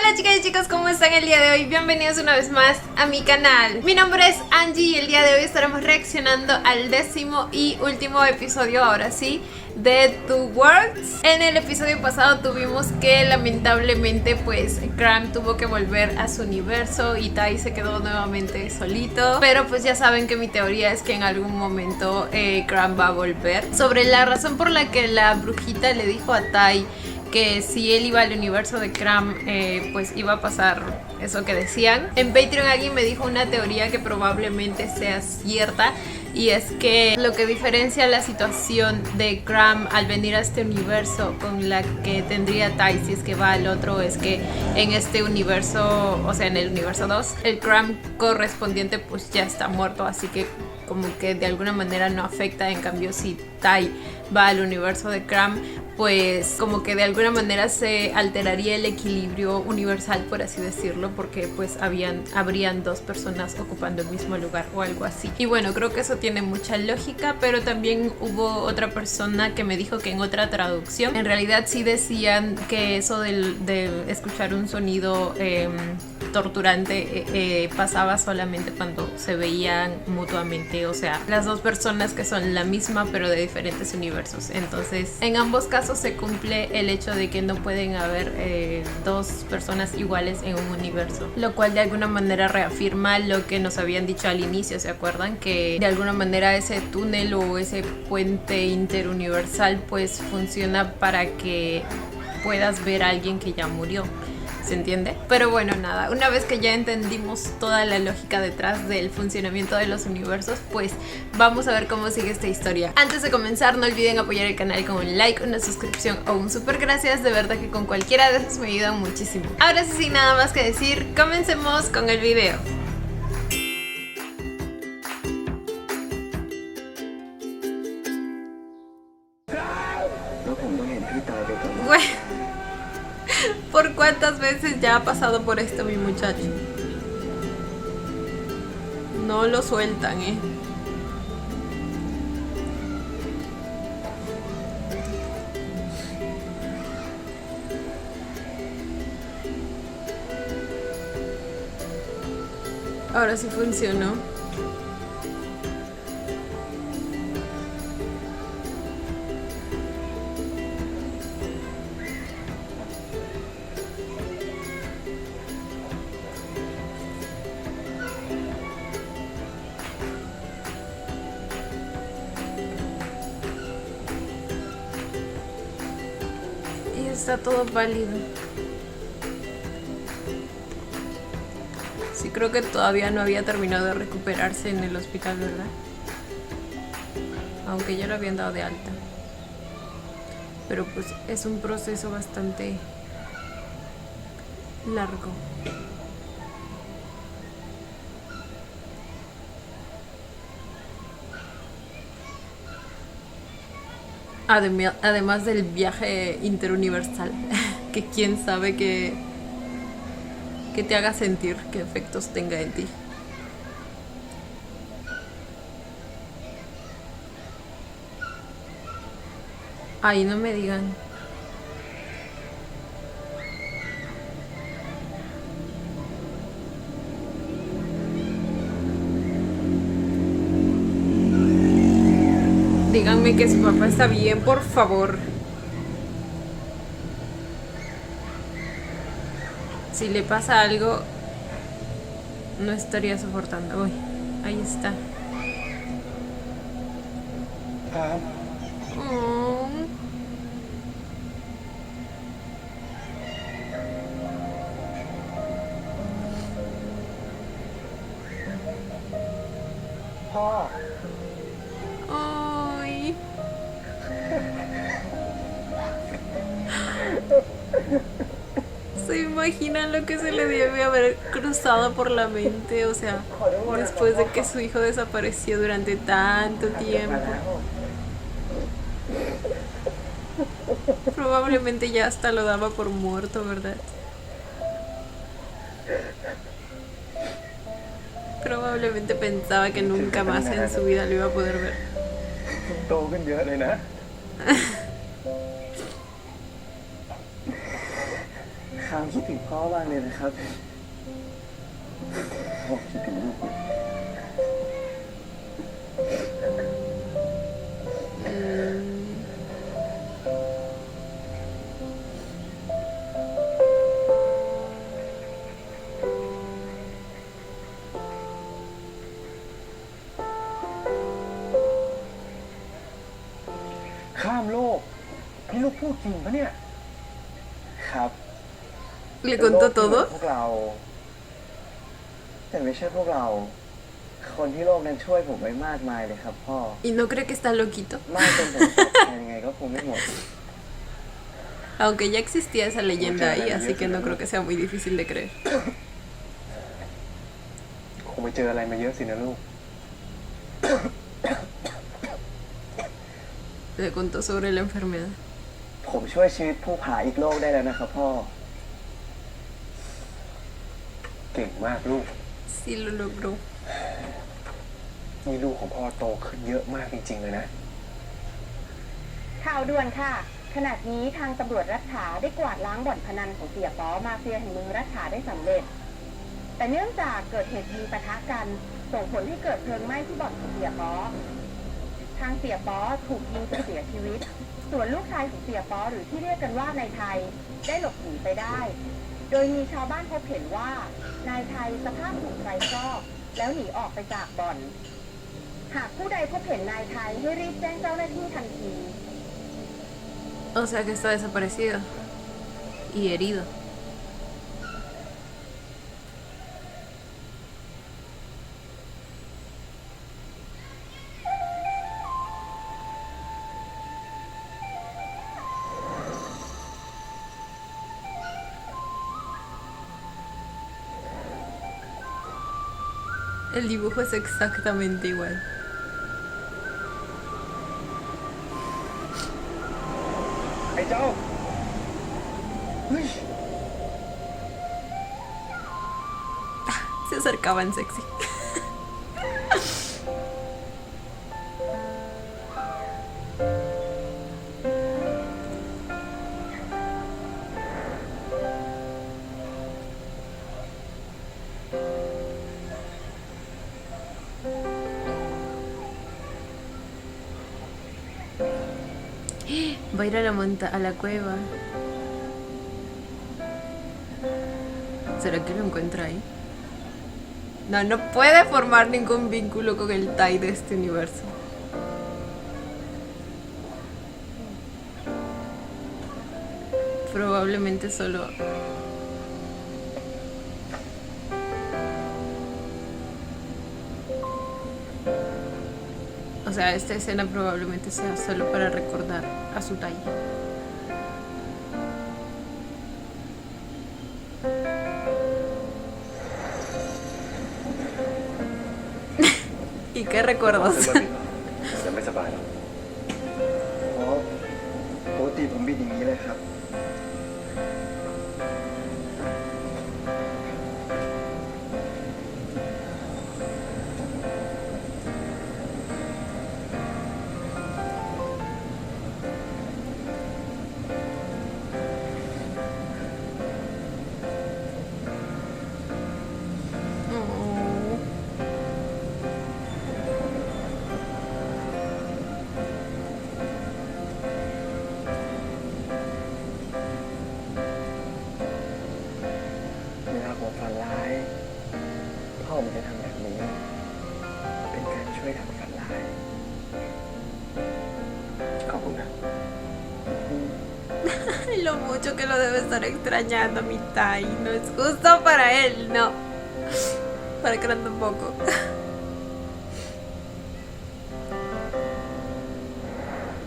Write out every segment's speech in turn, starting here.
Hola chicas y chicos, ¿cómo están el día de hoy? Bienvenidos una vez más a mi canal. Mi nombre es Angie y el día de hoy estaremos reaccionando al 10º y último episodio, ahora sí, de Two Worlds. En el episodio pasado tuvimos que lamentablemente pues Cram tuvo que volver a su universo y Tai se quedó nuevamente solito. Pero pues ya saben que mi teoría es que en algún momento Cram va a volver. Sobre la razón por la que la brujita le dijo a Tai que si él iba al universo de Cram, pues iba a pasar eso que decían. En Patreon alguien me dijo una teoría que probablemente sea cierta, y es que lo que diferencia la situación de Cram al venir a este universo con la que tendría Tai si es que va al otro, es que en este universo, o sea en el universo 2, el Cram correspondiente pues ya está muerto, así que como que de alguna manera no afecta. En cambio, si Tai va al universo de Cram, pues como que de alguna manera se alteraría el equilibrio universal, por así decirlo, porque pues habrían dos personas ocupando el mismo lugar o algo así. Y bueno, creo que eso tiene mucha lógica, pero también hubo otra persona que me dijo que en otra traducción en realidad sí decían que eso de escuchar un sonido torturante pasaba solamente cuando se veían mutuamente, o sea, las dos personas que son la misma pero de diferentes universos. Entonces en ambos casos se cumple el hecho de que no pueden haber dos personas iguales en un universo, lo cual de alguna manera reafirma lo que nos habían dicho al inicio. ¿Se acuerdan? Que de alguna manera ese túnel o ese puente interuniversal pues funciona para que puedas ver a alguien que ya murió. ¿Se entiende? Pero bueno, nada, una vez que ya entendimos toda la lógica detrás del funcionamiento de los universos, pues vamos a ver cómo sigue esta historia. Antes de comenzar, no olviden apoyar el canal con un like, una suscripción o un super gracias. De verdad que con cualquiera de esos me ayudan muchísimo. Ahora sí, sin nada más que decir, comencemos con el video. Bueno, ¿por cuántas veces ya ha pasado por esto mi muchacho? No lo sueltan, Ahora sí funcionó. Está todo válido. Sí, creo que todavía no había terminado de recuperarse en el hospital, ¿verdad? Aunque ya lo habían dado de alta. Pero pues es un proceso bastante largo. Además del viaje interuniversal, que quién sabe que te haga sentir, qué efectos tenga en ti. Ay, no me digan. Díganme que su papá está bien, por favor. Si le pasa algo, no estaría soportando. Uy, ahí está. Oh. Ay. ¿Se imaginan lo que se le debe haber cruzado por la mente? O sea, después de que su hijo desapareció durante tanto tiempo. Probablemente ya hasta lo daba por muerto, ¿verdad? Probablemente pensaba que nunca más en su vida lo iba a poder ver. ามคิดถึงพ่อบ้างเลยนะครับพ่อคิดถึงลูกเลย ข้ามโลกนี่ลูกพูดจริงปะเนี่ยครับ ¿Le contó พ todo? วกเราแต่ไม่ใช่พวกเรา คนที่โลกนั้นช่วยผมไว้มากมายเลยครับพ่อ ¿Y no cree que está loquito? มากจนผมตอบแทนยังไงก็คงไม่หมด Aunque ya existía esa leyenda ahí, así que no creo que sea muy difícil de creer. คงไปเจออะไรมาเยอะสินะลูก Le contó sobre la enfermedad. ผมช่วยชีวิตผู้ผาอีกโลกได้แล้วนะครับพ่อ เก่งมากลูก Sí lo logró. นี่ลูกของพ่อโตขึ้นเยอะมากจริงๆเลยนะ ข่าวด่วนค่ะ ขณะนี้ทางตำรวจรัฐฉาได้กวาดล้างบ่อนพนันของเสียป๋อมาเฟียแห่งเมืองรัฐฉาได้สำเร็จ แต่เนื่องจากเกิดเหตุยิงปะทะกัน ส่งผลให้เกิดเพลิงไหม้ที่บ่อนของเสียป๋อทางเสียป๋อถูกยิงจนเสียชีวิต ส่วนลูกชายของเสียป๋อหรือที่เรียกกันว่านายไทยได้หลบหนีไปได้ โดยมีชาวบ้านพบเห็นว่านายไทยสภาพถูกไฟคลอกแล้วหนีออกไปจากบ่อน หากผู้ใดพบเห็นนายไทยให้รีบแจ้งเจ้าหน้าที่ทันที O sea que está desaparecido. Y herido. El dibujo es exactamente igual. ไอ้เจ้า เฮ้ย Se acercaban sexy. Va a ir a a la cueva. ¿Será que lo encuentra ahí? No, no puede formar ningún vínculo con el Tai de este universo. Probablemente solo... O sea, esta escena probablemente sea solo para recordar a su Tai. ¿Y qué recuerdos? จะไม่สบายหรอกเพราะปกติผมบิดอย่างนี้เลยครับ เวลาผมฝันร้าย พ่อผมจะทำแบบนี้ เป็นการช่วยดับฝันร้าย ขอบคุณนะ Lo mucho que lo debe estar extrañando mi Tai. No es justo para él, no. Para que ande un poco.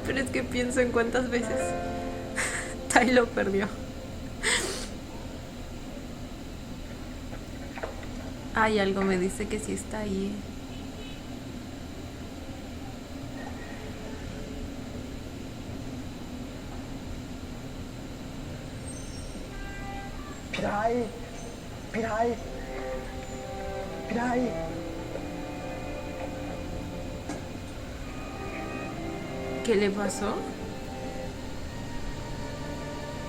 Pero es que pienso en cuántas veces Tai lo perdió. Ay, algo me dice que sí está ahí. พี่ไทย พี่ไทย พี่ไทย ¿Qué le pasó?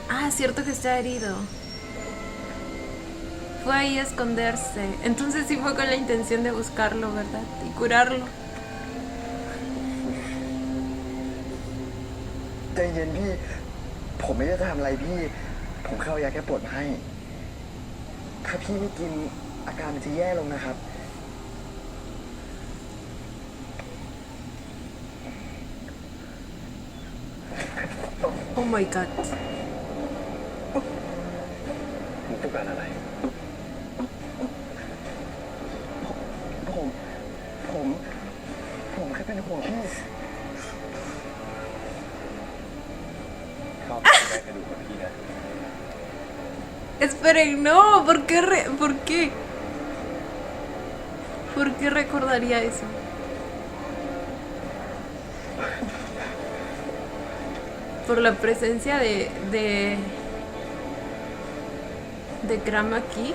Ah, cierto que está herido. fue ahí a esconderse. Entonces sí fue con la intención de buscarlo, ¿verdad? Y curarlo. ใจเย็นพี่ ผมไม่ได้ทำอะไรพี่ ผมเข้ายาแก้ปวดมาให้ ถ้าพี่ไม่กินอาการมันจะแย่ลงนะครับ Oh my god. มึงต้องการอะไร ผมแค่เป็นห่วงพี่ ชอบได้กระดูกกับพี่นะ Esperen, no, ¿por qué? ¿Por qué? ¿Por qué recordaría eso? Por la presencia de Cram aquí.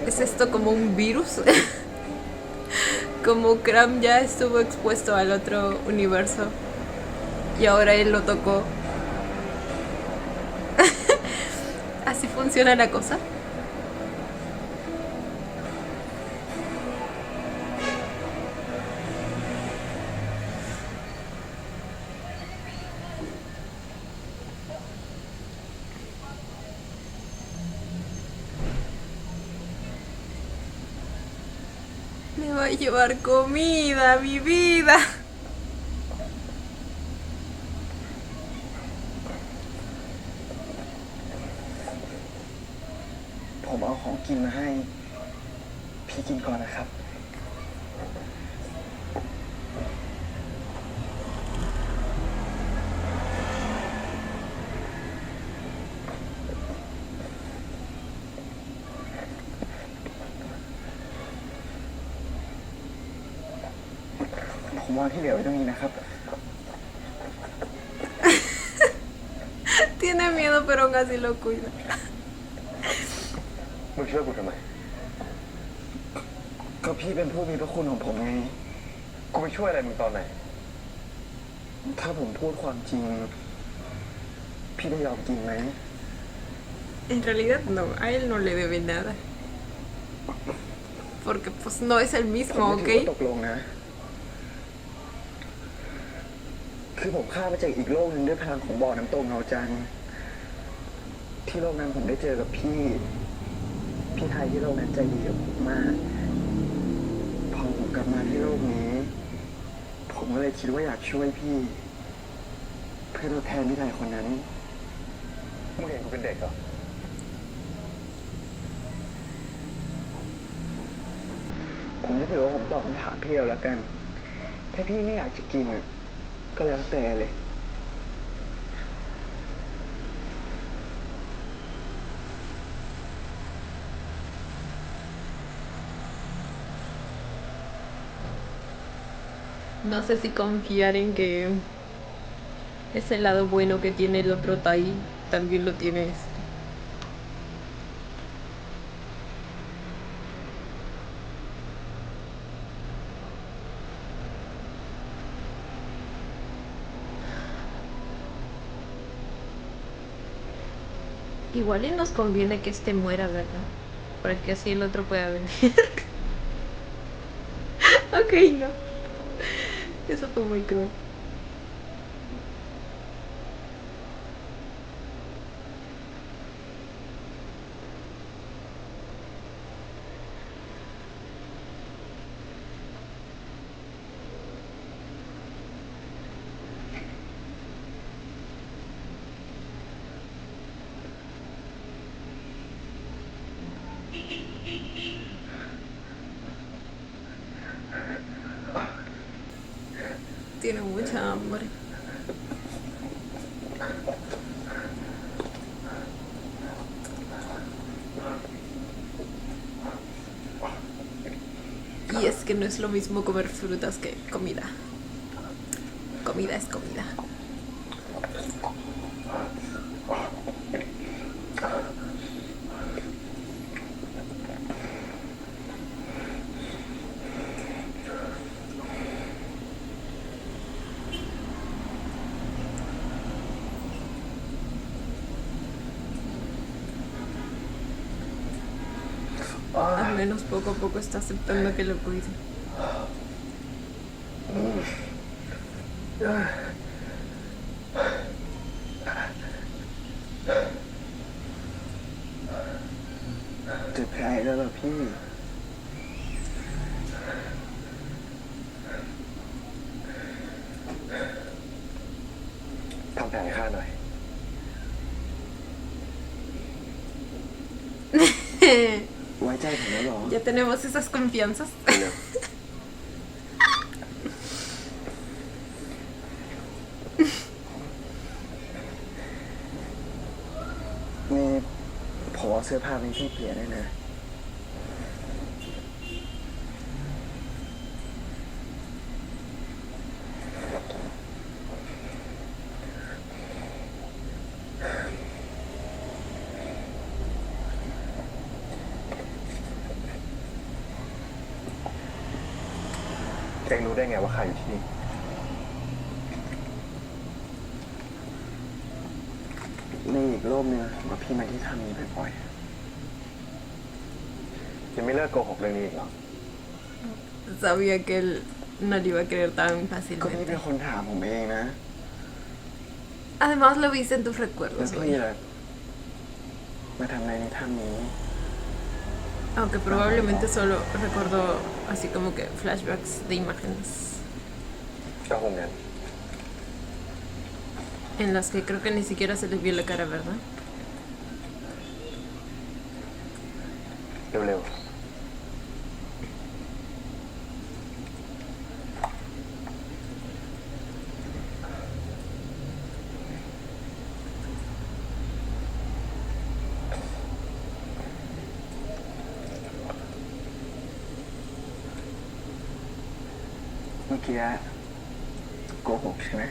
¿Es esto como un virus? Como Cram ya estuvo expuesto al otro universo y ahora él lo tocó. ¿Así funciona la cosa? Me va a llevar comida, mi vida. ผมเอาของกินมาให้ พี่กินก่อนนะครับ ผมวางที่เหลือไว้ตรงนี้นะครับ Tiene miedo, pero aún así lo cuida. มึงช่วยกูทำไม ก็พี่เป็นผู้มีพระคุณของผมไง กูไปช่วยอะไรมึงตอนไหน ถ้าผมพูดความจริง พี่ได้ยอมกินไหม En realidad no, a él no le debe nada. Porque pues no es el ผม mismo, ไม่ถือว่า ¿ok? ตกลงนะ คือผมข้ามมาจากอีกโลกหนึ่งด้วยพลังของบ่อน้ำตกเงาจันทร์ที่โลกนั้นผมได้เจอกับพี่ไทยที่โลกนั้นใจดีกับผมมาก พอผมกลับมาที่โลกนี้ ผมก็เลยคิดว่าอยากช่วยพี่ เพื่อทดแทนพี่ไทยคนนั้นมึงเห็นกูเป็นเด็กเหรอ ผมจะถือว่าผมตอบคำถามพี่เอาแล้วกัน ถ้าพี่ไม่อยากจะกินก็แล้วแต่เลย No sé si confiar en que ese lado bueno que tiene el otro Tai también lo tiene este. Igual y nos conviene que este muera, ¿verdad? Para que así el otro pueda venir. Ok, no. Eso fue muy cruel. Tiene mucha hambre. Y es que no es lo mismo comer frutas que comida. Comida es comida. Al menos poco a poco está aceptando que lo cuide. เจ็บแผลแล้วเหรอพี่ ทำแผลให้ข้าหน่อย ไว้ใจผมแล้วเหรอ Ya tenemos esas confianzas. เร็วนี่ผมเอาเสื้อผ้าไปให้พี่เปลี่ยนด้วยนะ เองรู้ได้ไงว่าข้าอยู่ที่นี่ นี่อีกโลกหนึงว่าพี่มาที่ทำนี้บ่อยๆยังไม่เลิกโกหกเรื่องนี้อีกเหรอ Sabía que él no le iba a creer tan ก็นี่เป็น fácilmente. คนถามผมเองนะ Además lo viste en tus แล้ว recuerdos, พี่ güey. ล่ะมาทำอะไรในถ้ำนี้ Aunque probablemente solo recordó así como que flashbacks de imágenes ก็คงงั้น en las que creo que ni siquiera se les vio la cara, ¿verdad? เร็วๆ เมื่อกี้โกหกใช่ไหม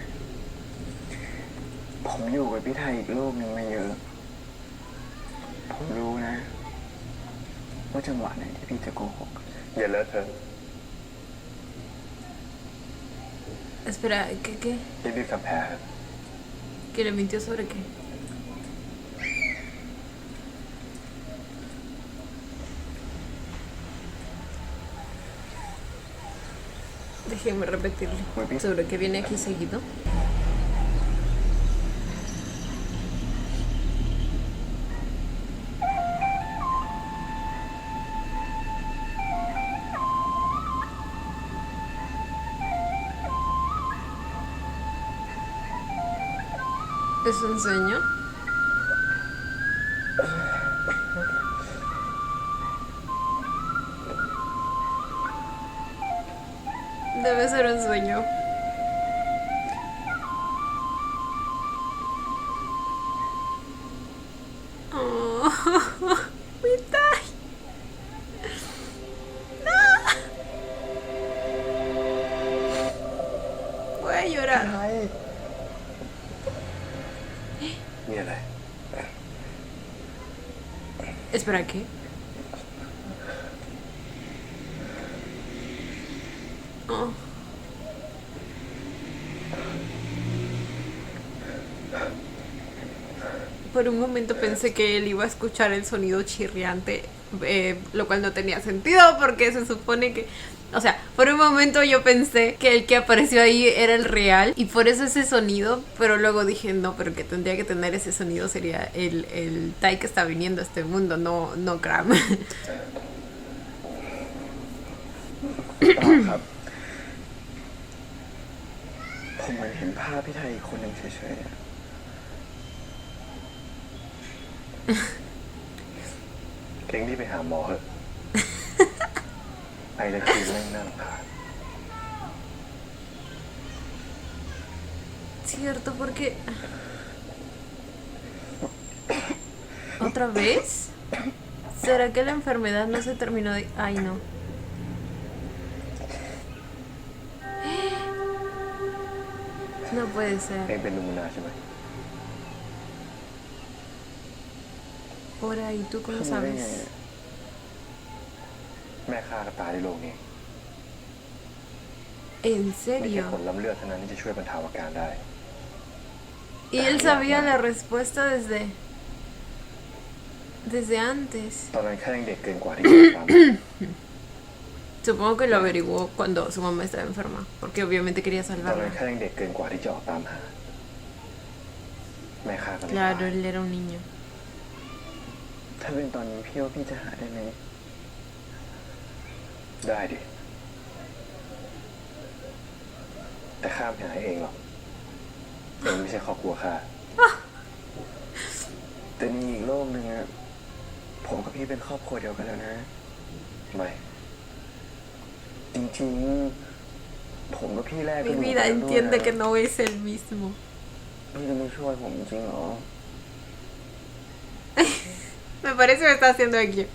ผมอยู่กับพี่ไทยอีกโลกหนึ่งมาเยอะ ผมรู้นะ ว่าจังหวะไหนที่พี่จะโกหก อย่าเลอะเทอะ Espera, ¿qué? รีบๆทำแผล ¿Que le mintió sobre qué? Déjenme repetirle. Muy bien. ¿Sobre qué viene aquí seguido? ¿Es un sueño? Debe ser un sueño. Oh, mi Tai. No. Voy a llorar. มีอะไร Espera, ¿qué? Oh. Por un momento pensé que él iba a escuchar el sonido chirriante, lo cual no tenía sentido porque se supone que... O sea, por un momento yo pensé que el que apareció ahí era el real y por eso ese sonido, pero luego dije, no, pero que tendría que tener ese sonido sería el Tai que está viniendo a este mundo, no Cram. ครับ ผมเหมือนเห็นภาพพี่ไทยอีกคนหนึ่งเฉยๆอะ เก่งที่ไปหาหมอเหอะไอ้ละคือแม่งน่ารำคาญ Cierto, porque... ¿Otra vez? ¿Será que la enfermedad no se terminó de...? Ay, no. No puede เอง ser. เป็นนูมูนาใช่ไหม Por ahí, ¿tú cómo รู้ได้ไง sabes? แม่ข้าก็ตายในโรงนี้ ¿En ไม่ใช่ serio? ผลล้ำเลือดเท่านั้นที่จะช่วยบรรเทาอาการได้ Y él sabía la respuesta desde antes. ตอนนั้นแค่ยังเด็กเกินกว่าที่จะตาม Supongo que lo averiguó cuando su mamá estaba enferma, porque obviamente quería ตอนนั้น salvarla. แค่ยังเด็กเกินกว่าที่จะออกตามหาแม่ข้าก็เลย Claro, ตาย él era un niño. ถ้าเป็นตอนนี้พี่ว่าพี่จะหาได้ไหม ได้ดิแต่ข้าไม่หาเองหรอกเองไม่ใช่ครอบครัวข้า แต่ในอีกโลกหนึ่งอะผมกับพี่เป็นครอบครัวเดียวกันแล้วนะ ไม่ จริงๆ ผมกับพี่แรก Mi vida entiende que no es el mismo. พี่จะไม่ช่วยผมจริงเหรอ Me parece que me está haciendo ello.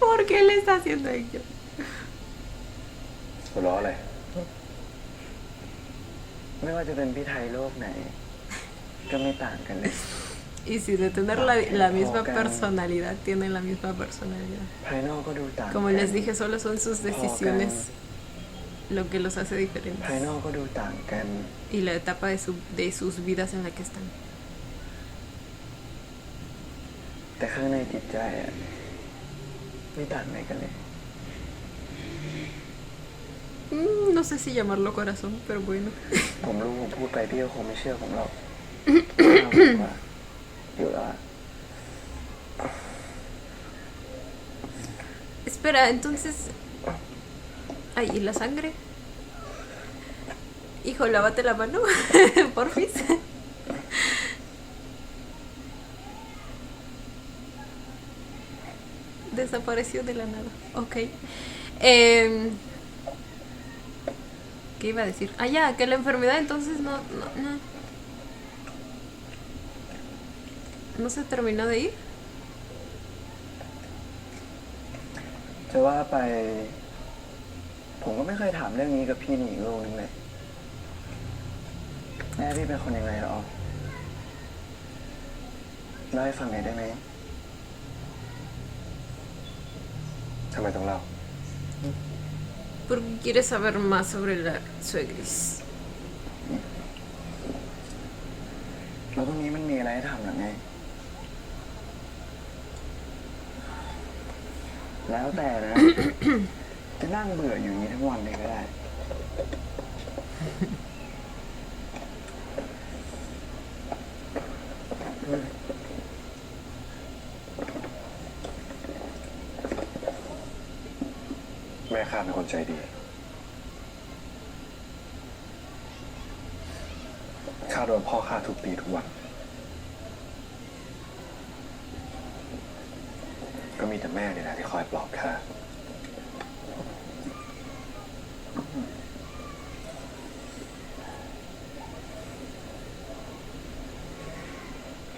¿Por qué le está haciendo ello? หัวเราะอะไร ไม่ว่าจะเป็นพี่ไทยโลกไหน ก็ไม่ต่างกันเลย Y si de tener la misma personalidad, tienen la misma personalidad. ภายนอกก็ดูต่างกัน Como les dije, solo son sus decisiones lo que los hace ภาย diferentes. นอกก็ดูต่างกัน Y la etapa de sus vidas en la que están. แต่ข้างในจิตใจอะไม่ต่างอะไรกันเลย No sé si llamarlo corazón, pero bueno. ผมรู้ผมพูดไปพี่ก็คงไม่เชื่อผมหรอกเอาดีกว่าอยู่ละ Espera, entonces... Ay, ¿y la sangre? Hijo, lávate la mano, porfis. Desapareció de la nada. Ok. ¿Qué iba a decir? Ah, ya, que la enfermedad entonces no se terminó de ir. จะว่าไป ผมก็ไม่เคยถามเรื่องนี้กับพี่ในอีกโลกนึงเลยแม่พี่เป็นคนยังไงหรอเล่าให้ฟังหน่อยได้ไหม ทำไมต้องเล่า Porque quiere saber más sobre la suegris. แล้วตรงนี้มันมีอะไรให้ทำหรือไง แล้วแต่นะ จะนั่งเบื่ออยู่อย่างนี้ทั้งวันเลยก็ได้ แม่ข้าเป็นคนใจดีข้าโดนพ่อข้าทุบตีทุกวัน ก็มีแต่แม่เนี่ยนะที่คอยปลอบข้า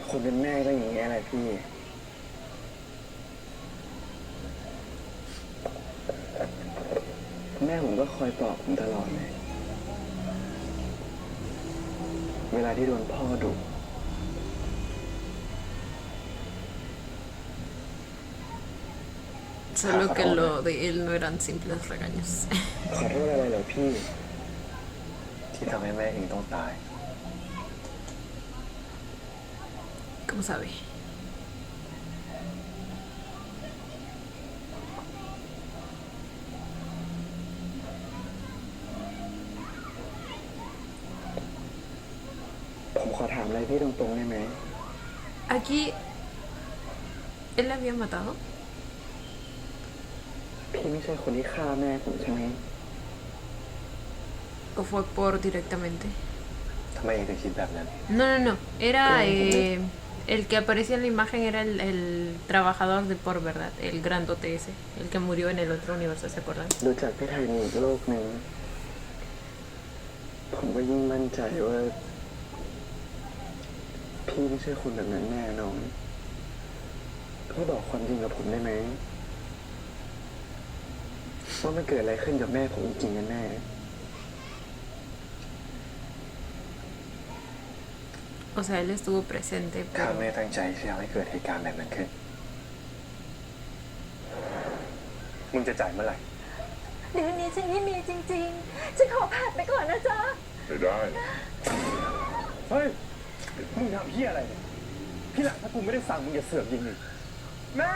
คนเป็นแม่ก็อย่างนี้ยแหละพี่ แม่ผมก็คอยปลอบผมตลอดเลย เวลาที่โดนพ่อดุ Solo que lo de él no eran simples regaños. ขอโทษอะไรเหรอพี่ ที่ทำให้แม่เองต้องตาย ¿Cómo sabe? ผมขอถามอะไรพี่ตรงๆได้ไหม Aquí... ¿Él la había matado? พี่ไม่ใช่คนที่ฆ่าแม่ผมใช่ไหม ¿O fue por directamente? ทำไมเองถึงคิดแบบนั้น No, no, no. Era... el que aparecía en la imagen era el trabajador de por verdad. El grandote ese. El que murió en el otro universo, ¿se acuerdan? ดูจากพี่ไทยในอีกโลกหนึ่ง ผมก็ยิ่งมั่นใจว่า พี่ไม่ใช่คนแบบนั้นแน่นอนพี่บอกความจริงกับผมได้ไหมว่ามันเกิดอะไรขึ้นกับแม่ผมจริงๆกันแน่ O sea, él estuvo presente, ข้า pero... ไม่ได้ตั้งใจที่จะทำให้เกิดเหตุการณ์แบบนั้นขึ้น มึงจะจ่ายเมื่อไหร่ เดือนนี้ฉันไม่มีจริงๆ ฉันขอผ่านไปก่อนนะจ๊ะ ไม่ได้ เฮ้ย มึงทำเพี้ยอะไรเนี่ย ที่หลังถ้ากูไม่ได้สั่งมึงอย่าเสือกยิงอีก แม่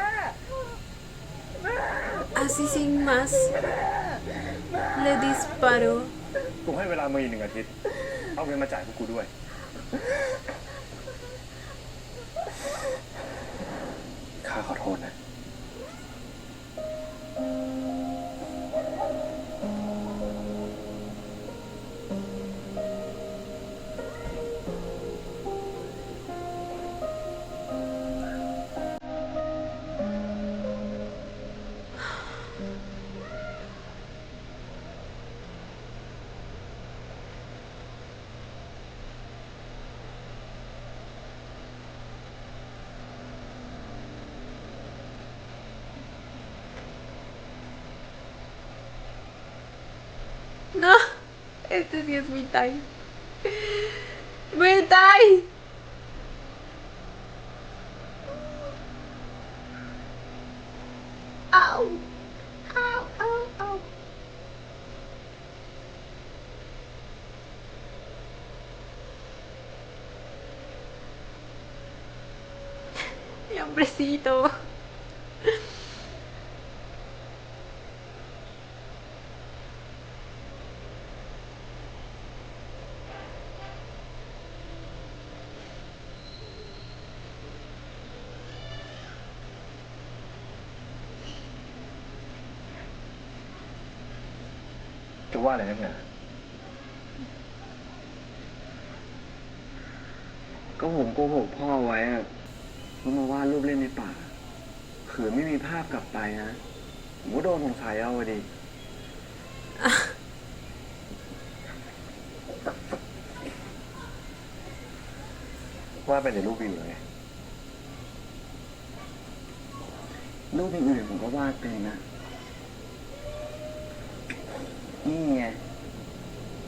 Así sin más, le disparó. กูให้เวลามึงอีก1 อาทิตย์ เอาเงินมาจ่ายพวกกูด้วย ข้าขอโทษนะ No, este sí es mi time. Mi time. Au. Au, au, au. Mi hombrecito.จะว่าอะไรนักหนา ก็ผมโกหกพ่อไว้อะว่ามาวาดรูปเล่นในป่าขืนไม่มีภาพกลับไปนะผมก็โดนสงสัยเอาอะดิ ว่าเป็นในรูปวิวไง รูปอื่นๆผมก็วาดเป็นนะ นี่ไง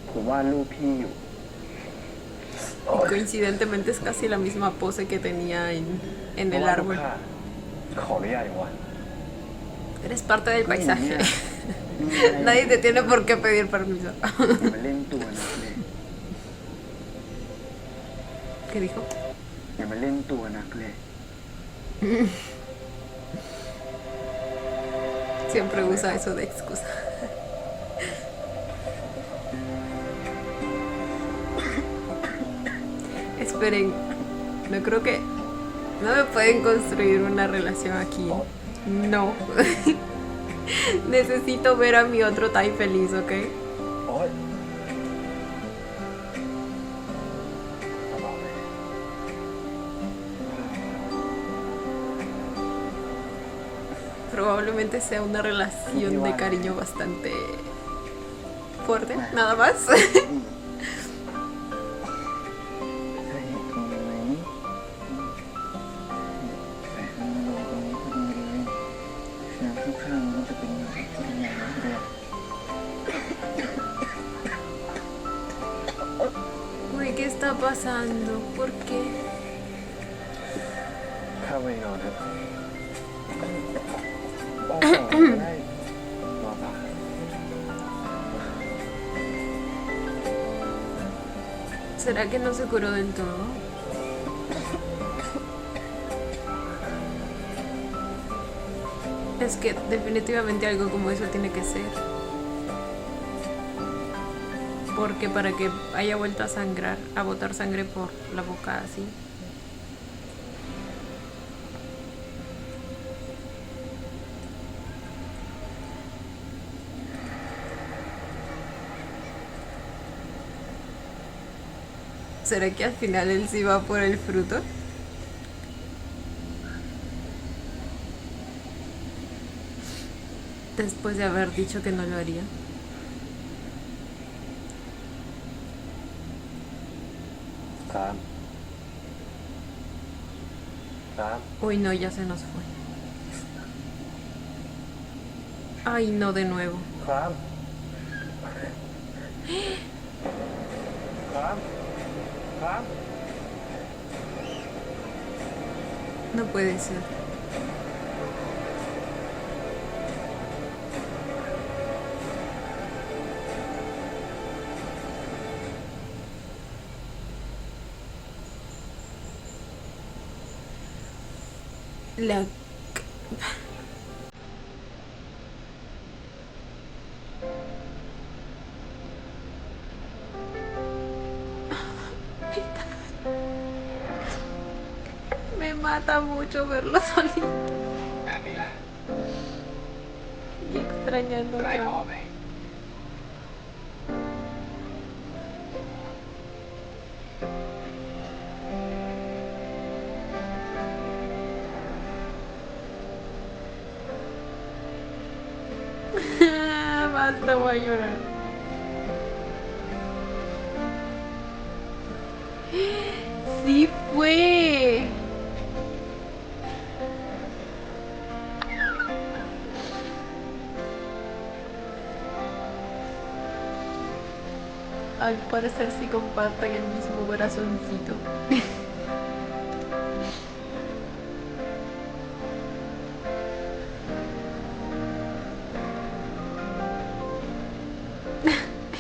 ผมวาดรูปพี่อยู่ Y coincidentemente es casi la misma pose que tenía en el árbol. ขออนุญาตอย่างวะ Eres parte del paisaje. มีอะไร Nadie te tiene por qué pedir permiso. อย่ามาเล่นตัวนักเลย ¿Qué dijo? อย่ามาเล่นตัวนักเลย Siempre usa eso de excusa. Esperen, no creo que... No me pueden construir una relación aquí. No. Necesito ver a mi otro Tai feliz, ¿ok? โอ๊ย Probablemente sea una relación de cariño bastante fuerte, nada más. เคยเห็นตรงไหมแต่ถ้ามันลงตรงนี้พอดีเลยน้ำข้างๆมันจะเป็นน้ำที่ไหลเรือ Uy, ¿qué está pasando? ¿Por qué? ข้าไม่นอนครับ ออกก่อนก็ได้ นอนป่ะ ¿Será que no se curó del todo? Es que definitivamente algo como eso tiene que ser. Porque para que haya vuelto a sangrar, a botar sangre por la boca así. ¿Será que al final él sí va por el fruto? Después de haber dicho que no lo haría. Sam. Sam. Uy, no, ya se nos fue. Ay, no, de nuevo. Sam. Sam. Sam. No puede ser. La... Me mata mucho verlo solito แบบนี้แหละ y extrañando ไล่ otra พ่อ vez. ไป Basta, voy a llorar. Sí fue. Al parecer sí comparten el mismo corazoncito.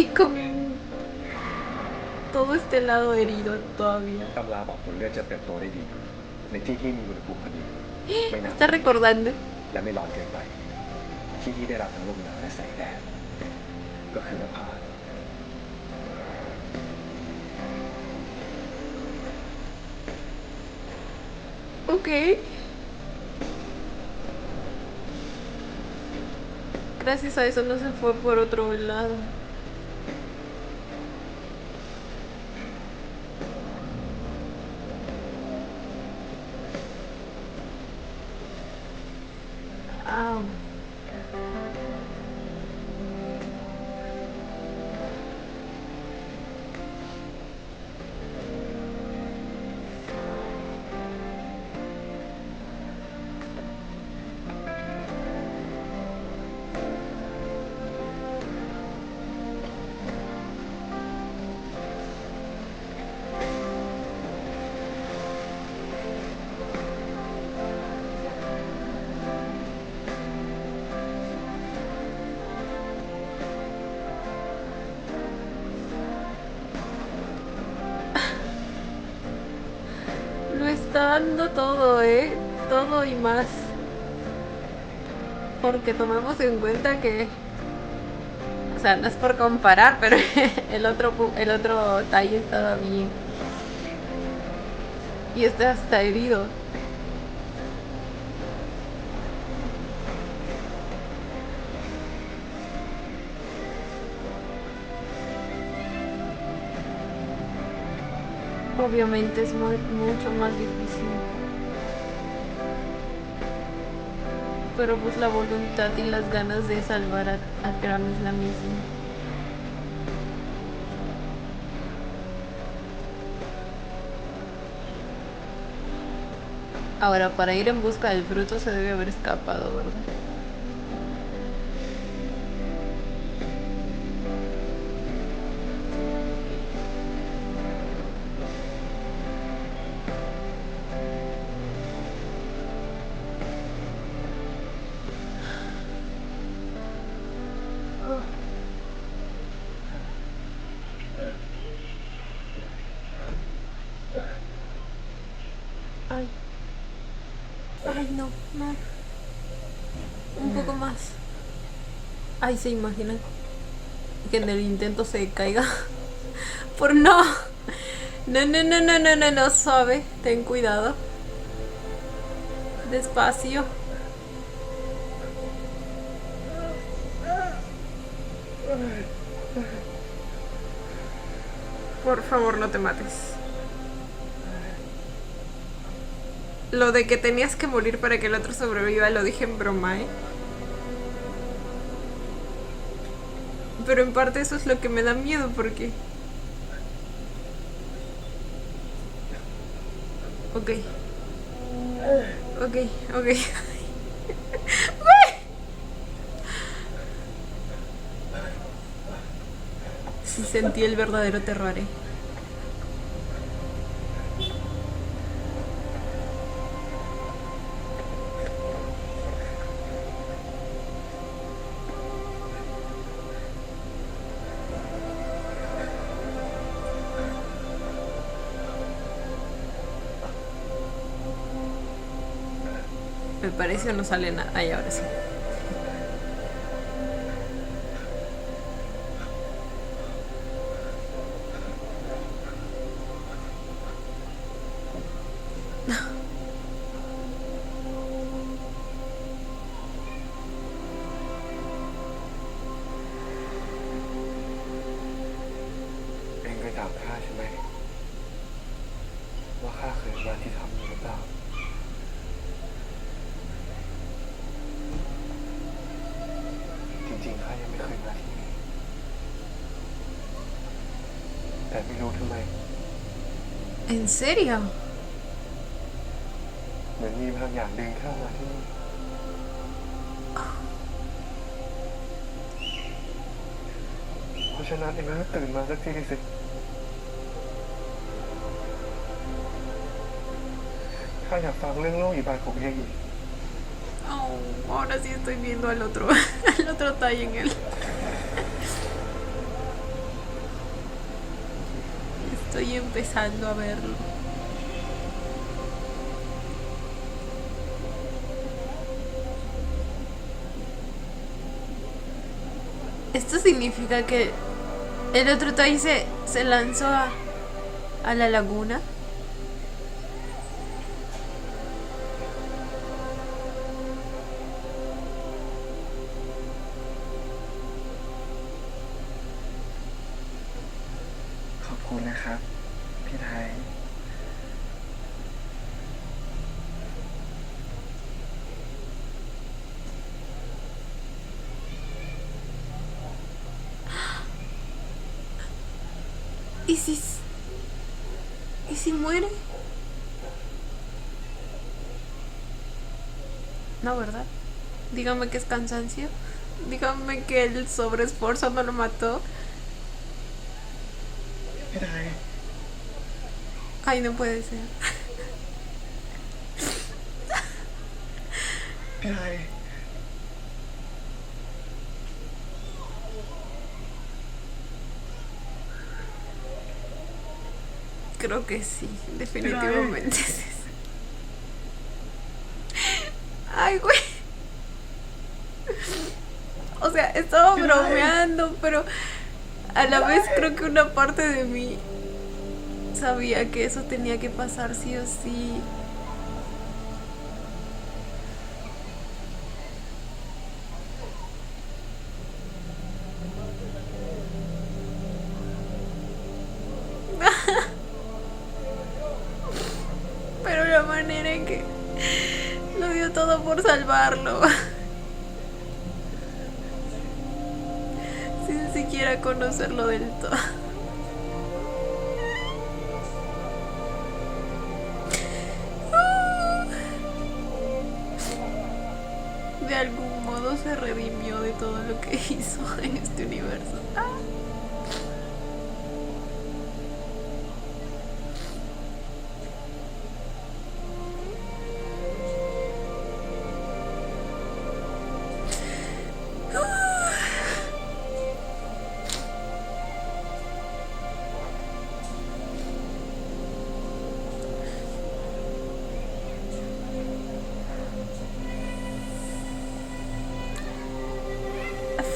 Y con todo este lado herido todavía. ตำราบอกผลเลือดจะเติบโตได้ดี ในที่ที่มีอุณหภูมิพอดี ไม่หนาว Está recordando. และไม่ร้อนเกินไป ที่ที่ได้รับทั้งลมหนาวและแสงแดด ก็คือหน้าผา Ok. Gracias a eso no se fue por otro lado. Ah. Lo está dando todo, todo y más. Porque tomemos en cuenta que, o sea, no es por comparar, pero el otro Tai estaba bien. Y este hasta herido. Obviamente es mucho más difícil. Pero pues la voluntad y las ganas de salvar a Kram es la misma. Ahora, para ir en busca del fruto se debe haber escapado, ¿verdad? Ay. Ay, no, no. Un poco más. Ay, se imaginan que en el intento se caiga. Por no. No, no, no, no, no, no, no, suave. Ten cuidado. Despacio. Por favor, no te mates. Lo de que tenías que morir para que el otro sobreviva lo dije en broma, ¿eh? Pero en parte eso es lo que me da miedo porque... Ok. Ok, ok. Sí sentí el verdadero terror, ¿eh? Me pareció no sale nada. Ahí ahora sí.เองเคยถามข้าใช่ไหมว่าข้าเคยมาที่ทำนี้หรือเปล่าจริงๆข้ายังไม่เคยมาที่นี่แต่ไม่รู้ทำไม ¿En serio? เหมือนมีบางอย่างดึงข้ามาที่นี่เพราะฉะนั้นเองก็ตื่นมาสักทีสิข้าอยากฟังเรื่องโลกอีกใบของเองอีก Oh, ahora sí estoy viendo al otro. Al otro Tai en él. Estoy empezando a verlo. Esto significa que el otro Tai se lanzó a la laguna. Gracias, นะครับ พี่ไทย ¿Y si muere? No, ¿verdad? Dígame que es cansancio. Dígame que el sobreesfuerzo no lo mató. พี่ไทย Ay, no puede ser. พี่ไทย Creo que sí, definitivamente es eso. Ay, güey. O sea, estaba bromeando, pero a la vez creo que una parte de mí sabía que eso tenía que pasar sí o sí. Pero la manera en que lo dio todo por salvarlo. Sin siquiera conocerlo del todo. De algún modo se redimió de todo lo que hizo en este universo.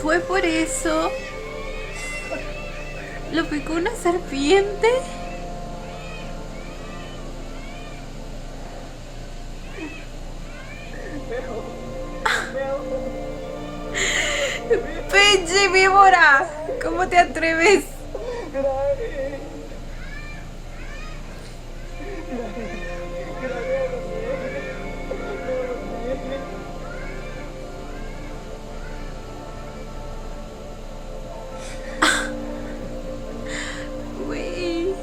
Fue por eso. ¿Lo picó una serpiente? ¡Pinche víbora! ¿Cómo te atreves? Güey.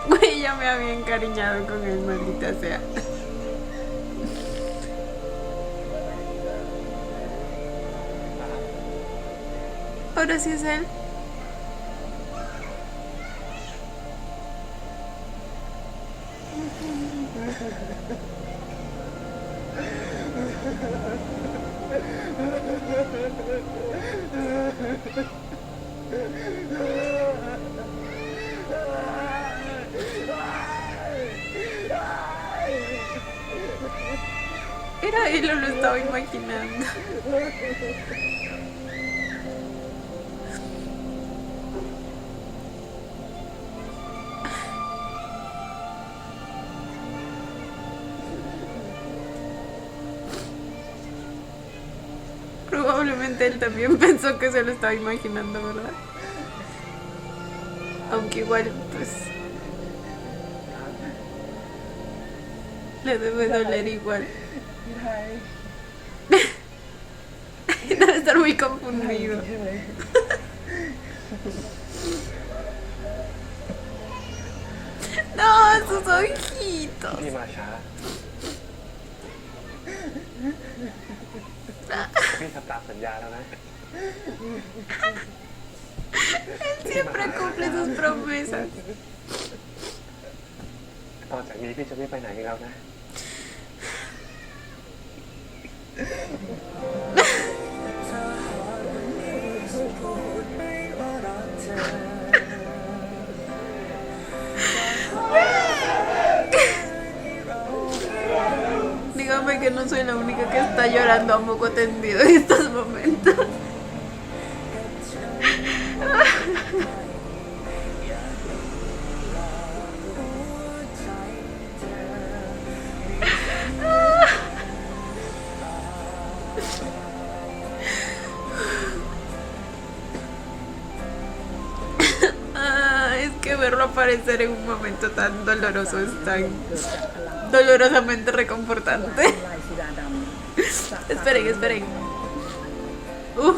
Güey, ya me había encariñado con él, maldita sea. Ahora sí es él. Era él o lo estaba imaginando. Probablemente él también pensó que se lo estaba imaginando, ¿verdad? Aunque igual, pues... le debe doler igual. พี่ไทย Debe estar muy confundido. ใช่ไหม No, sus ojitos. พี่มาช้า พี่ทำตามสัญญาแล้วนะ Él siempre cumple sus promesas. ต่อจากนี้พี่จะไม่ไปไหนอีกแล้วนะ Dígame que no soy la única que está llorando a moco tendido en estos momentos. Es que verlo aparecer en un momento tan doloroso es tan dolorosamente reconfortante. Esperen, esperen. Uf.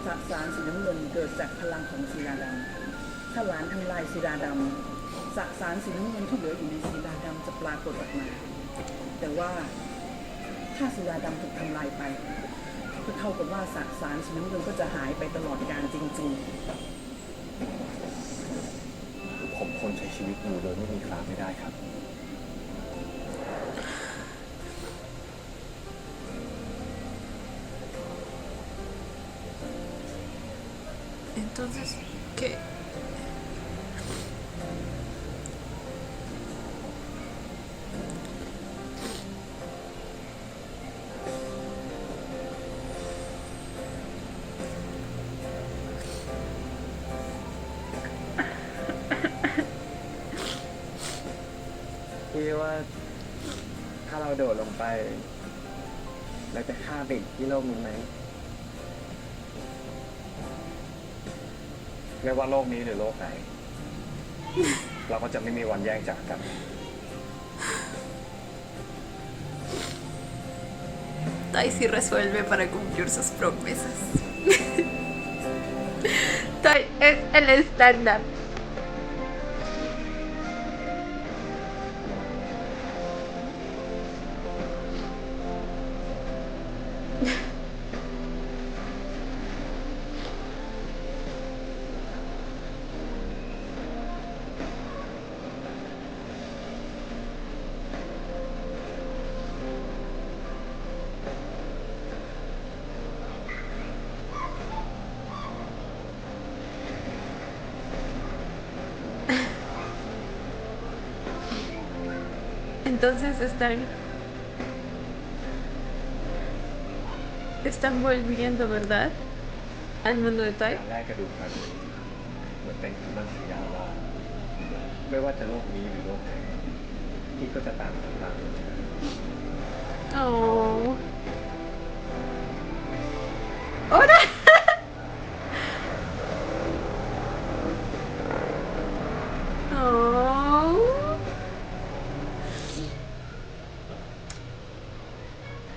สสารสีน้ำเงินเกิดจากพลังของศิลาดำถ้าหลานทำลายศิลาดำสสารสีน้ำเงินที่เหลืออยู่ในศิลาดำจะปรากฏออกมา แต่ว่าถ้าศิลาดำถูกทำลายไปก็เท่ากับว่าสสารสีน้ำเงินก็จะหายไปตลอดกาลจริง ผมคนใช้ชีวิตอยู่โดยไม่มีคลาไม่ได้ครับ Entonces, ¿qué? ¡พี่ว่าถ้าเราโดดลงไปเราจะฆ่าเด็กที่โลกนี้ไหม ไม่ว่าโลกนี้หรือโลกไหน เราก็จะไม่มีวันแยกจากกัน Tai sí resuelve para cumplir sus promesas. Tai es el estándar. Entonces están volviendo, ¿verdad? Al mundo de Tai. การแรกกระดูกกันเหมือนเป็นคำมั่นสัญญาว่า ไม่ว่าจะโลกนี้หรือโลกไหนพี่ก็จะตามทำตาม Oh. ¡Ahora! Oh.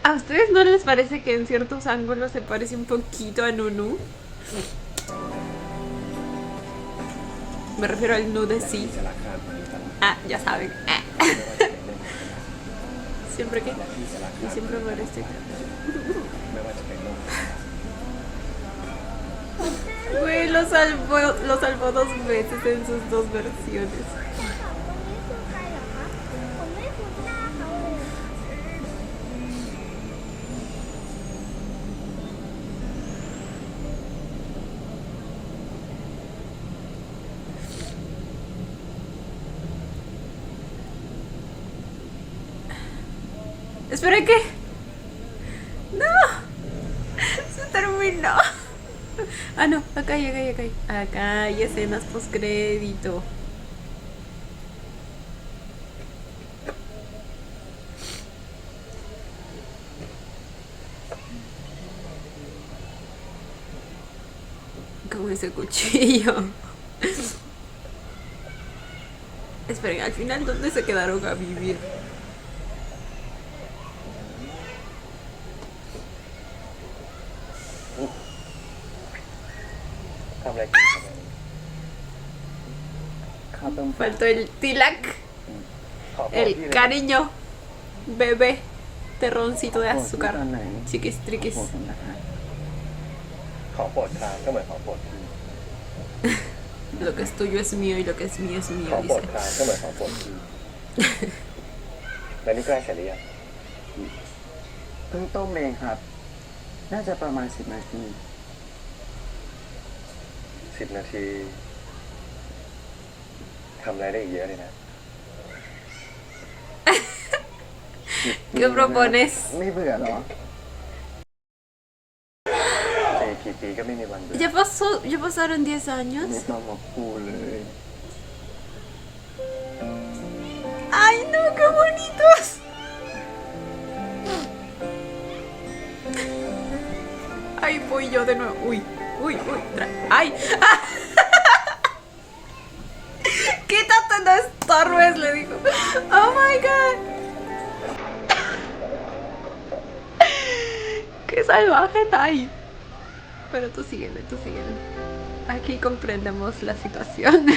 ¿A ustedes no les parece que en ciertos ángulos se parece un poquito a Nunu? Me refiero al Nu de sí. จะรักการคนนี้ตลอด Ah, ya saben. ไม่ว่าจะเป็นเรื่อง ¿Siempre qué? และพี่จะรัก Y siempre por este. ไม่ว่าจะเป็นโลกไหน Güey, lo salvó dos veces en sus dos versiones. ผมไม่คุ้นหน้าเขาเลย Espera, ¿qué? ¡No! Se terminó. Ah, no, acá hay. Acá hay escenas postcrédito. Con ese cuchillo. Esperen, al final, ¿dónde se quedaron a vivir? ¿Cómo le quieres? ข้าวต้ม Faltó el tilac, ขอโปรดพี่ el เลย cariño, bebé, terroncito de ตอน azúcar, ไหน chiquis โปร triquis. ดผมนะคะ ขอโปรดครามก็เหมือนขอโปรดพี่ Lo que es tuyo es mío y lo que es mío es ข mío, อโปรด dice. ครามก็เหมือนขอโปรดพี่ แล้วนี่ใกล้เสร็จหรือยัง เพิ่งต้มเองครับ น่าจะประมาณ10 นาที 10 นาทีทำอะไรได้อีกเยอะเลยนะ ¿Qué propones? ไม่เบื่อเหรอ จะอีกกี่ปีก็ไม่มีวันเบื่อ Ya pasaron 10 ไม่ años. ต้องมาพูดเลย ¡Ay, no, qué bonitos! Ay, voy yo de nuevo. Uy. ¡Ay! ¡Ah! ¡Quítate, no estorbes! Le dijo. ¡Oh, my God! ¡Qué salvaje está ahí! Pero tú síguele. Aquí comprendemos la situación.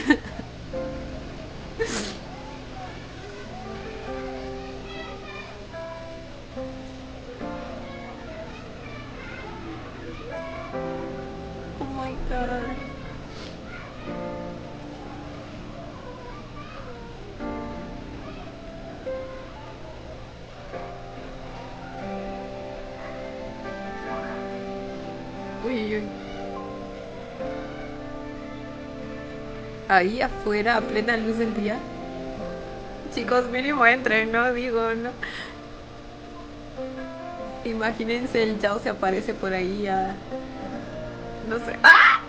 Oh my God. Uy. Ahí afuera, a plena luz del día. Chicos, mínimo entren, no digo, no. Imagínense, el Yao se aparece por ahí a... No sé. ¡Ah!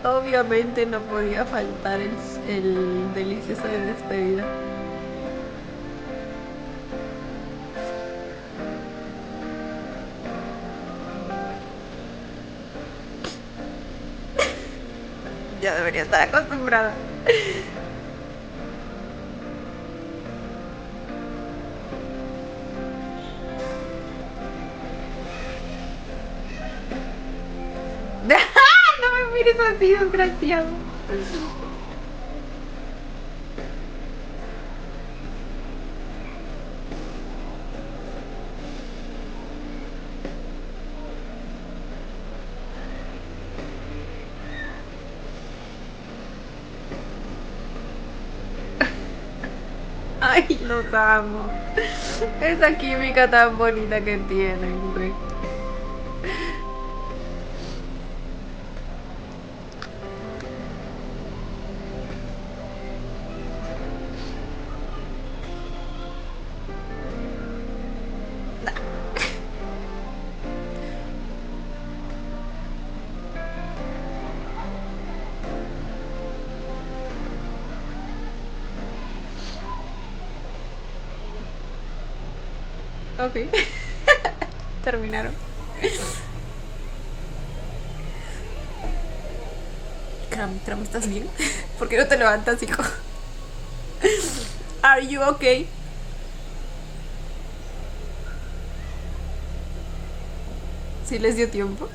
Obviamente no podía faltar el delicioso de despedida. Ya debería estar acostumbrada. No me mires así, desgraciado. Ay, los amo. Esa química tan bonita que tienen, güey. Ok. Terminaron. Cram, ¿estás bien? ¿Por qué no te levantas, hijo? Are you okay? ¿Sí les dio tiempo?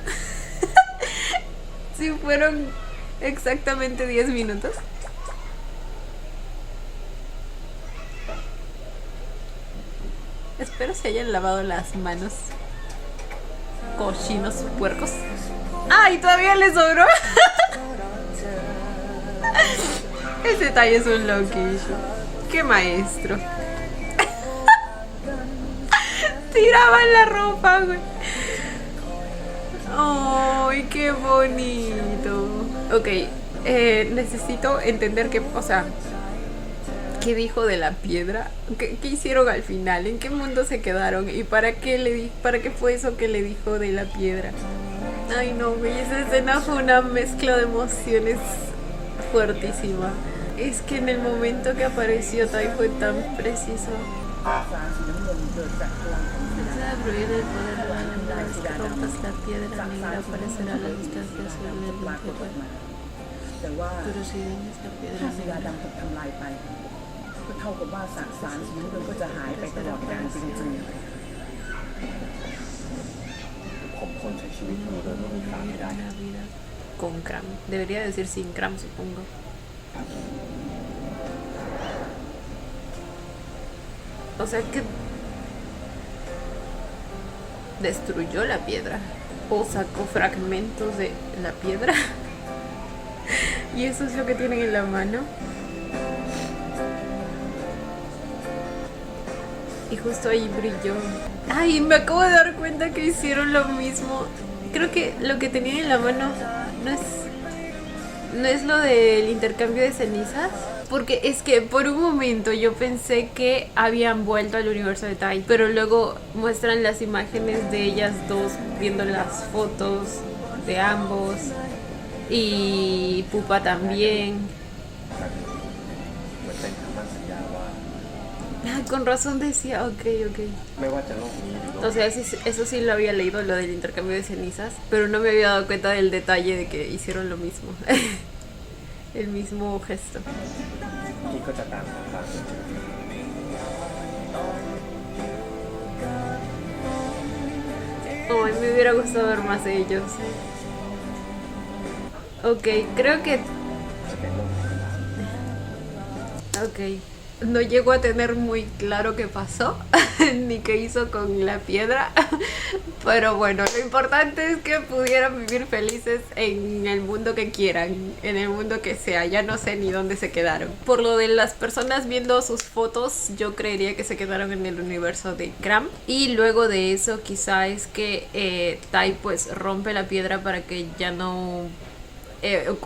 Sí, fueron exactamente 10 minutos. Espero se hayan lavado las manos. Cochinos puercos. ¡Ay! Todavía le sobró. Ese detalle es un loquillo. ¡Qué maestro! Tiraban la ropa, güey. ¡Ay, qué bonito! Ok, necesito entender qué, o sea, qué dijo de la piedra, qué hicieron al final, en qué mundo se quedaron y para qué fue eso que le dijo de la piedra. Ay, no, güey, esa escena fue una mezcla de emociones fuertísima. Es que en el momento que apareció Tai fue tan preciso. สารสีน้ำเงินเกิดจากพลังของศิลา Abrir el poder de la luna, que rompas la piedra negra, aparecerá la distancia sobre el ปรากฏออกมา แต่ว่า Pero si dañas la ถ้า piedra ศิลา negra, ดำถูกทำลายไป ก็เท่ากับว่าสารสีน้ำเงินก็จะหายไปตลอดกาลจริง ผมทนใช้ชีวิตอยู่โดยไม่มีค่าไม่ได้ una vida con Cram. Debería decir sin Cram, supongo. O sea que destruyó la piedra o sacó fragmentos de la piedra. Y eso es lo que tienen en la mano. Y justo ahí brilló. Ay, me acabo de dar cuenta que hicieron lo mismo. Creo que lo que tenían en la mano no es lo del intercambio de cenizas. Porque es que por un momento yo pensé que habían vuelto al universo de Tai, pero luego muestran las imágenes de ellas dos viendo las fotos de ambos y Pupa también. เหมือนเป็นคำมั่นสัญญาว่า Ah, con razón decía, ok. ไม่ว่าจะโลกนี้หรือโลก O sea, eso sí lo había leído, lo del intercambio de cenizas, pero no me había dado cuenta del detalle de que hicieron lo mismo. El mismo gesto. ที่ก็จะตามหาความจริง Ay, me hubiera gustado ver más de ellos. Ok, creo que... จะเป็นโลกของ Ok. No llego a tener muy claro qué pasó, ni qué hizo con la piedra. Pero bueno, lo importante es que pudieran vivir felices en el mundo que quieran, en el mundo que sea. Ya no sé ni dónde se quedaron. Por lo de las personas viendo sus fotos, yo creería que se quedaron en el universo de Cram. Y luego de eso quizá es que Tai pues rompe la piedra para que ya no...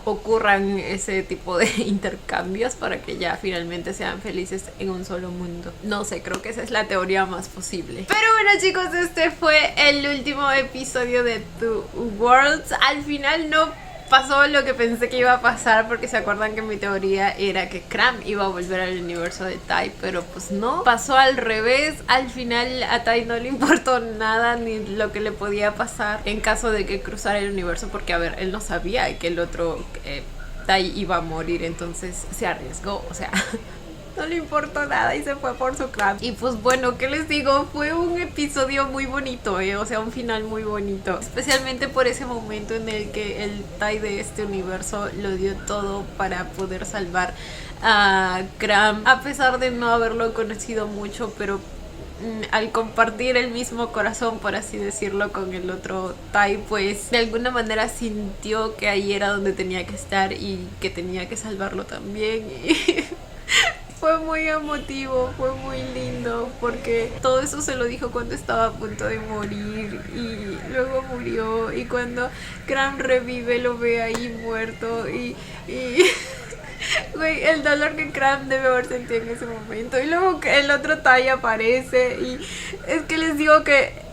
ocurran ese tipo de intercambios para que ya finalmente sean felices en un solo mundo. No sé, creo que esa es la teoría más posible. Pero bueno, chicos, este fue el último episodio de Two Worlds. Al final no pasó lo que pensé que iba a pasar, porque se acuerdan que mi teoría era que Cram iba a volver al universo de Tai, pero pues no, pasó al revés. Al final a Tai no le importó nada ni lo que le podía pasar en caso de que cruzara el universo, porque a ver, él no sabía que el otro Tai iba a morir, entonces se arriesgó, o sea... No le importó nada y se fue por su Cram. Y pues bueno, ¿qué les digo? Fue un episodio muy bonito, o sea, un final muy bonito. Especialmente por ese momento en el que el Tai de este universo lo dio todo para poder salvar a Cram. A pesar de no haberlo conocido mucho, pero al compartir el mismo corazón, por así decirlo, con el otro Tai, pues de alguna manera sintió que ahí era donde tenía que estar y que tenía que salvarlo también. Y... fue muy emotivo, fue muy lindo, porque todo eso se lo dijo cuando estaba a punto de morir y luego murió, y cuando Cram revive lo ve ahí muerto y güey, el dolor que Cram debe haber sentido en ese momento. Y luego que el otro Tai aparece y es que les digo que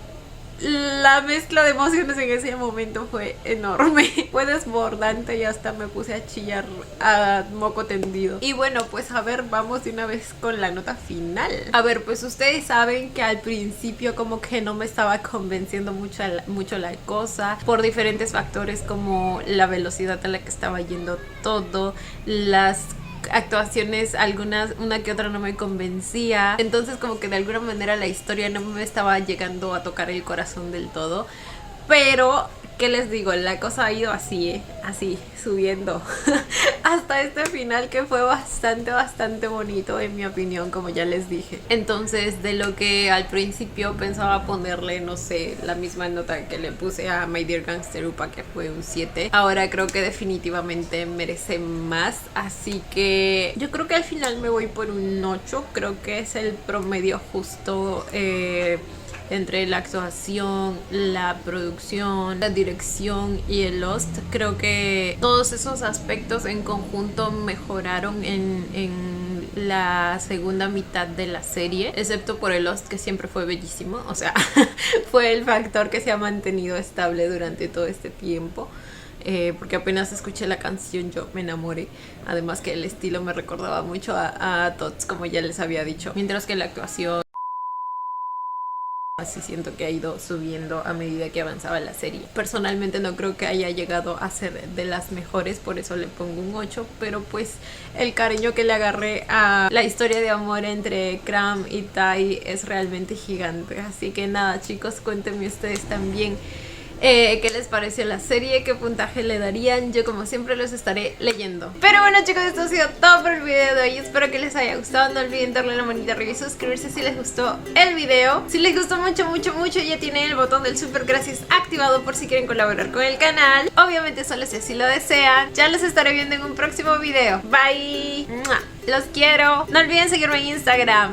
la mezcla de emociones en ese momento fue enorme, fue desbordante y hasta me puse a chillar a moco tendido. Y bueno, pues a ver, vamos de una vez con la nota final. A ver, pues ustedes saben que al principio como que no me estaba convenciendo mucho la cosa, por diferentes factores como la velocidad a la que estaba yendo todo, las actuaciones, una que otra no me convencía, entonces como que de alguna manera la historia no me estaba llegando a tocar el corazón del todo. Pero, ¿qué les digo? La cosa ha ido así, así, subiendo. Ha hasta este final que fue bastante bonito en mi opinión, como ya les dije. Entonces, de lo que al principio pensaba ponerle, no sé, la misma nota que le puse a My Dear Gangsterupa, que fue un 7, ahora creo que definitivamente merece más, así que yo creo que al final me voy por un 8. Creo que es el promedio justo entre la actuación, la producción, la dirección y el Lost. Creo que todos esos aspectos en conjunto mejoraron en la segunda mitad de la serie, excepto por el Lost, que siempre fue bellísimo. O sea, fue el factor que se ha mantenido estable durante todo este tiempo. Porque apenas escuché la canción yo me enamoré. Además que el estilo me recordaba mucho a Tots, como ya les había dicho. Mientras que la actuación, así siento que ha ido subiendo a medida que avanzaba la serie. Personalmente no creo que haya llegado a ser de las mejores, por eso le pongo un 8. Pero pues el cariño que le agarré a la historia de amor entre Cram y Tai es realmente gigante. Así que nada, chicos, cuéntenme ustedes también qué les pareció la serie, qué puntaje le darían. Yo como siempre los estaré leyendo. Pero bueno, chicos, esto ha sido todo por el video de hoy. Espero que les haya gustado. No olviden darle la manita arriba y suscribirse si les gustó el video. Si les gustó mucho, ya tienen el botón del super gracias activado por si quieren colaborar con el canal. Obviamente solo si así lo desean. Ya los estaré viendo en un próximo video. Bye. Los quiero. No olviden seguirme en Instagram.